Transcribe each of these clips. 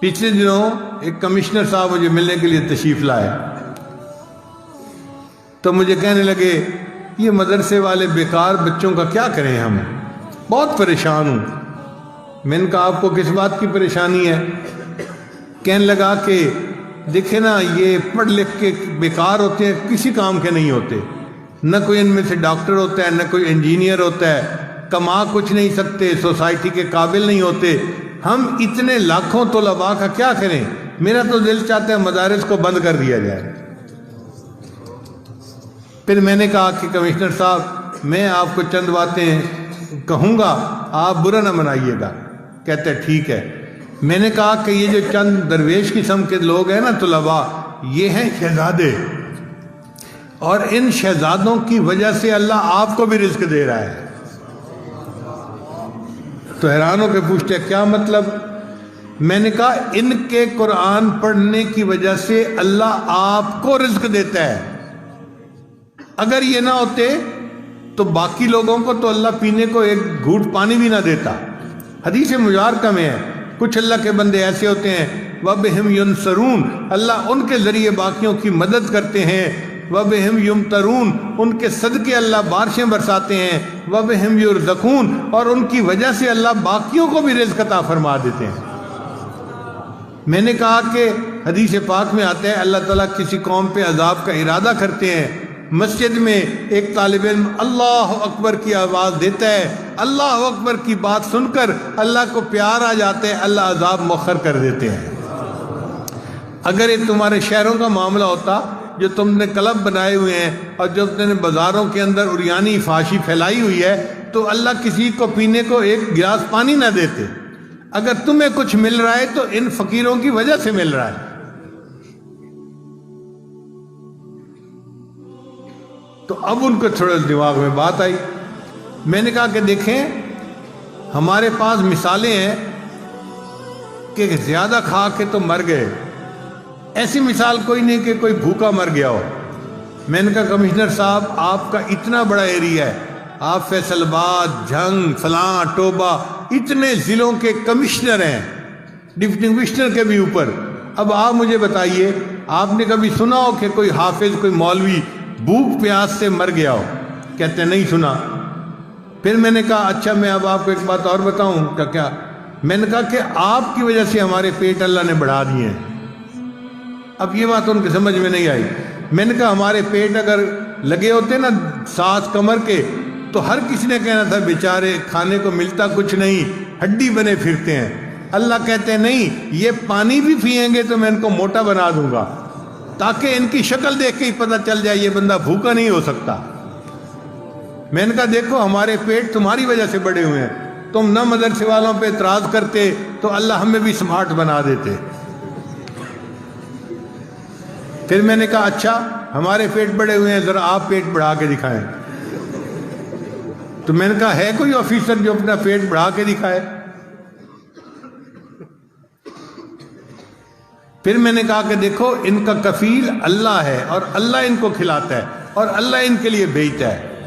پچھلے دنوں ایک کمشنر صاحب مجھے ملنے کے لیے تشریف لائے، تو مجھے کہنے لگے یہ مدرسے والے بیکار بچوں کا کیا کریں، ہم بہت پریشان ہوں۔ میں نے کہا آپ کو کس بات کی پریشانی ہے؟ کہنے لگا کہ دیکھیں نا، یہ پڑھ لکھ کے بیکار ہوتے ہیں، کسی کام کے نہیں ہوتے، نہ کوئی ان میں سے ڈاکٹر ہوتا ہے، نہ کوئی انجینئر ہوتا ہے، کما کچھ نہیں سکتے، سوسائٹی کے قابل نہیں ہوتے۔ ہم اتنے لاکھوں طلباء کا کیا کریں؟ میرا تو دل چاہتا ہے مدارس کو بند کر دیا جائے۔ پھر میں نے کہا کہ کمشنر صاحب، میں آپ کو چند باتیں کہوں گا، آپ برا نہ منائیے گا۔ کہتے ہیں ٹھیک ہے۔ میں نے کہا کہ یہ جو چند درویش قسم کے لوگ ہیں نا، طلباء، یہ ہیں شہزادے، اور ان شہزادوں کی وجہ سے اللہ آپ کو بھی رزق دے رہا ہے۔ تو حیران ہو کے پوچھتے ہیں کیا مطلب؟ میں نے کہا ان کے قرآن پڑھنے کی وجہ سے اللہ آپ کو رزق دیتا ہے۔ اگر یہ نہ ہوتے تو باقی لوگوں کو تو اللہ پینے کو ایک گھونٹ پانی بھی نہ دیتا۔ حدیث مبارکہ میں ہے کچھ اللہ کے بندے ایسے ہوتے ہیں وَبِهِمْ يُنْصَرُونَ، اللہ ان کے ذریعے باقیوں کی مدد کرتے ہیں۔ وَبِهِمْ يُمْطَرُونَ، ان کے صدقے اللہ بارشیں برساتے ہیں۔ وَبِهِمْ يُرْزَقُونَ، اور ان کی وجہ سے اللہ باقیوں کو بھی رزق عطا فرما دیتے ہیں۔ میں نے کہا کہ حدیث پاک میں آتا ہے اللہ تعالیٰ کسی قوم پہ عذاب کا ارادہ کرتے ہیں، مسجد میں ایک طالب علم اللہ اکبر کی آواز دیتا ہے، اللہ اکبر کی بات سن کر اللہ کو پیار آ جاتے ہیں، اللہ عذاب مؤخر کر دیتے ہیں۔ اگر یہ تمہارے شہروں کا معاملہ ہوتا جو تم نے کلب بنائے ہوئے ہیں اور جو تم نے بازاروں کے اندر عریانی فحاشی پھیلائی ہوئی ہے، تو اللہ کسی کو پینے کو ایک گلاس پانی نہ دیتے۔ اگر تمہیں کچھ مل رہا ہے تو ان فقیروں کی وجہ سے مل رہا ہے۔ تو اب ان کو تھوڑا دماغ میں بات آئی۔ میں نے کہا کہ دیکھیں ہمارے پاس مثالیں ہیں کہ زیادہ کھا کے تو مر گئے، ایسی مثال کوئی نہیں کہ کوئی بھوکا مر گیا ہو۔ میں نے کہا کمشنر صاحب آپ کا اتنا بڑا ایریا ہے، آپ فیصل آباد، جھنگ، فلاں، ٹوبہ، اتنے ضلعوں کے کمشنر ہیں، ڈپٹی کمشنر کے بھی اوپر۔ اب آپ مجھے بتائیے آپ نے کبھی سنا ہو کہ کوئی حافظ، کوئی مولوی بھوک پیاس سے مر گیا ہو؟ کہتے ہیں نہیں سنا۔ پھر میں نے کہا اچھا میں اب آپ کو ایک بات اور بتاؤں کیا؟ میں نے کہا کہ آپ کی وجہ سے ہمارے پیٹ اللہ نے بڑھا دیے ہیں۔ اب یہ بات ان کے سمجھ میں نہیں آئی۔ میں نے کہا ہمارے پیٹ اگر لگے ہوتے نا ساز کمر کے تو ہر کسی نے کہنا تھا بیچارے کھانے کو ملتا کچھ نہیں، ہڈی بنے پھرتے ہیں۔ اللہ کہتے ہیں نہیں، یہ پانی بھی پئیں گے تو میں ان کو موٹا بنا دوں گا، تاکہ ان کی شکل دیکھ کے ہی پتہ چل جائے یہ بندہ بھوکا نہیں ہو سکتا۔ میں نے کہا دیکھو ہمارے پیٹ تمہاری وجہ سے بڑے ہوئے ہیں، تم نہ مدرسے والوں پہ اعتراض کرتے تو اللہ ہمیں بھی سمارٹ بنا دیتے۔ پھر میں نے کہا اچھا ہمارے پیٹ بڑے ہوئے ہیں، ذرا آپ پیٹ بڑھا کے دکھائیں۔ تو میں نے کہا ہے کوئی آفیسر جو اپنا پیٹ بڑھا کے دکھائے؟ پھر میں نے کہا کہ دیکھو ان کا کفیل اللہ ہے، اور اللہ ان کو کھلاتا ہے، اور اللہ ان کے لیے بھیجتا ہے۔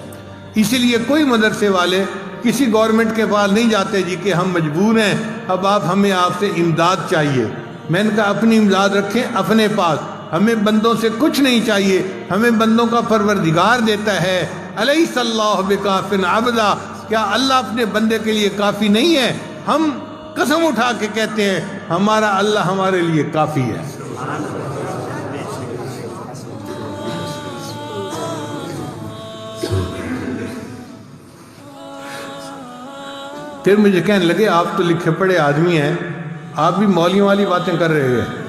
اسی لیے کوئی مدرسے والے کسی گورنمنٹ کے پاس نہیں جاتے جی کہ ہم مجبور ہیں، اب ہمیں آپ سے امداد چاہیے۔ میں نے کہا اپنی امداد رکھیں اپنے پاس، ہمیں بندوں سے کچھ نہیں چاہیے، ہمیں بندوں کا پروردگار دیتا ہے۔ الیس اللہ بکاف عبدا، کیا اللہ اپنے بندے کے لیے کافی نہیں ہے؟ ہم قسم اٹھا کے کہتے ہیں ہمارا اللہ ہمارے لیے کافی ہے۔ پھر مجھے کہنے لگے آپ تو لکھے پڑھے آدمی ہیں، آپ بھی مولیوں والی باتیں کر رہے ہیں۔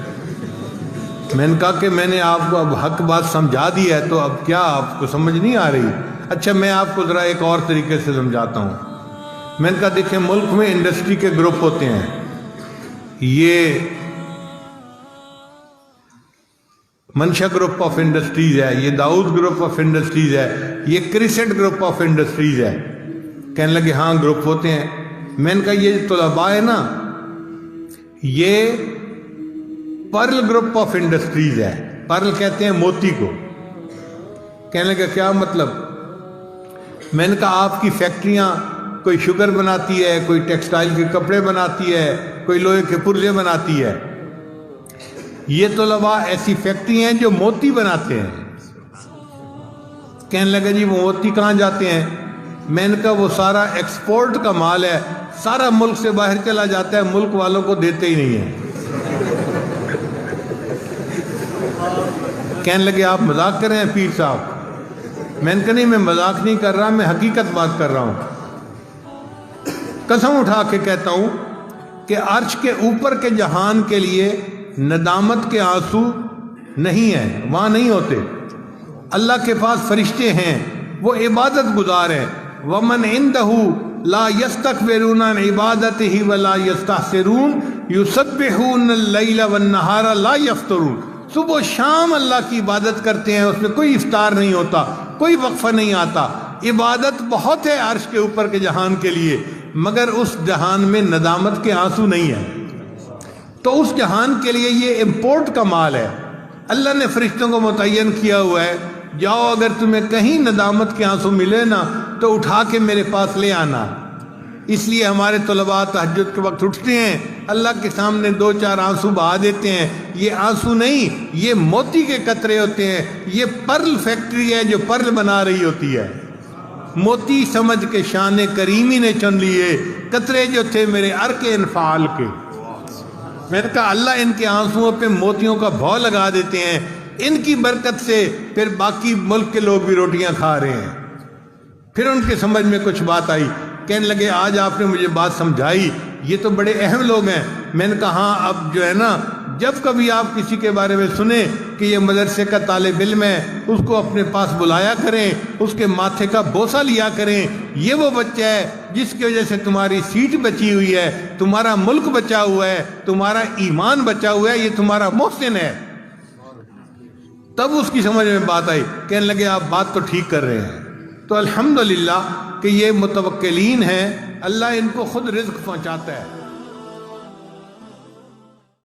میں نے کہا کہ میں نے آپ کو اب حق بات سمجھا دی ہے، تو اب کیا آپ کو سمجھ نہیں آ رہی؟ اچھا میں آپ کو ذرا ایک اور طریقے سے سمجھاتا ہوں۔ میں نے کہا دیکھیں ملک میں انڈسٹری کے گروپ ہوتے ہیں، یہ منشا گروپ آف انڈسٹریز ہے، یہ داؤد گروپ آف انڈسٹریز ہے، یہ کرسٹ گروپ آف انڈسٹریز ہے۔ کہنے لگے ہاں گروپ ہوتے ہیں۔ میں نے کہا یہ طلباء ہے نا، یہ پرل گروپ آف انڈسٹریز ہے، پرل کہتے ہیں موتی کو۔ کہنے لگا کیا مطلب؟ میں نے کہا آپ کی فیکٹریاں کوئی شوگر بناتی ہے، کوئی ٹیکسٹائل کے کپڑے بناتی ہے، کوئی لوہے کے پرزے بناتی ہے۔ یہ طلباء ایسی فیکٹری ہیں جو موتی بناتے ہیں۔ کہنے لگا جی وہ موتی کہاں جاتے ہیں؟ میں نے کہا وہ سارا ایکسپورٹ کا مال ہے، سارا ملک سے باہر چلا جاتا ہے، ملک والوں کو دیتے ہی نہیں ہیں۔ کہنے لگے آپ مذاق کر رہے ہیں پیر صاحب؟ میں نے کہا نہیں، میں مذاق نہیں کر رہا، میں حقیقت بات کر رہا ہوں۔ قسم اٹھا کے کہتا ہوں کہ عرش کے اوپر کے جہان کے لیے ندامت کے آنسو نہیں ہیں، وہاں نہیں ہوتے۔ اللہ کے پاس فرشتے ہیں، وہ عبادت گزار ہیں۔ وَمَنْ عِنْدَهُ لَا يَسْتَكْبِرُونَ عَنْ عِبَادَتِهِ وَلَا يَسْتَحْسِرُونَ يُسَبِّحُونَ اللَّيْلَ وَالنَّهَارَ لَا يَفْتُرُونَ۔ صبح و شام اللہ کی عبادت کرتے ہیں، اس میں کوئی افطار نہیں ہوتا، کوئی وقفہ نہیں آتا۔ عبادت بہت ہے عرش کے اوپر کے جہان کے لیے، مگر اس جہان میں ندامت کے آنسو نہیں ہیں۔ تو اس جہان کے لیے یہ امپورٹ کا مال ہے۔ اللہ نے فرشتوں کو متعین کیا ہوا ہے، جاؤ اگر تمہیں کہیں ندامت کے آنسو ملے نا تو اٹھا کے میرے پاس لے آنا۔ اس لیے ہمارے طلباء تہجد کے وقت اٹھتے ہیں، اللہ کے سامنے 2-4 آنسو بہا دیتے ہیں۔ یہ آنسو نہیں، یہ موتی کے قطرے ہوتے ہیں۔ یہ پرل فیکٹری ہے جو پرل بنا رہی ہوتی ہے۔ موتی سمجھ کے شان کریمی نے چن لیے، قطرے جو تھے میرے عرق انفعال کے۔ میں نے کہا اللہ ان کے آنسوؤں پہ موتیوں کا بھاؤ لگا دیتے ہیں، ان کی برکت سے پھر باقی ملک کے لوگ بھی روٹیاں کھا رہے ہیں۔ پھر ان کے سمجھ میں کچھ بات آئی، کہنے لگے آج آپ نے مجھے بات سمجھائی، یہ تو بڑے اہم لوگ ہیں۔ میں نے کہا ہاں، اب جو ہے نا جب کبھی آپ کسی کے بارے میں سنیں کہ یہ مدرسے کا طالب علم ہے، اس کو اپنے پاس بلایا کریں، اس کے ماتھے کا بوسہ لیا کریں۔ یہ وہ بچہ ہے جس کی وجہ سے تمہاری سیٹ بچی ہوئی ہے، تمہارا ملک بچا ہوا ہے، تمہارا ایمان بچا ہوا ہے، یہ تمہارا محسن ہے۔ تب اس کی سمجھ میں بات آئی، کہنے لگے آپ بات تو ٹھیک کر رہے ہیں۔ تو الحمدللہ کہ یہ متوکلین ہیں، اللہ ان کو خود رزق پہنچاتا ہے۔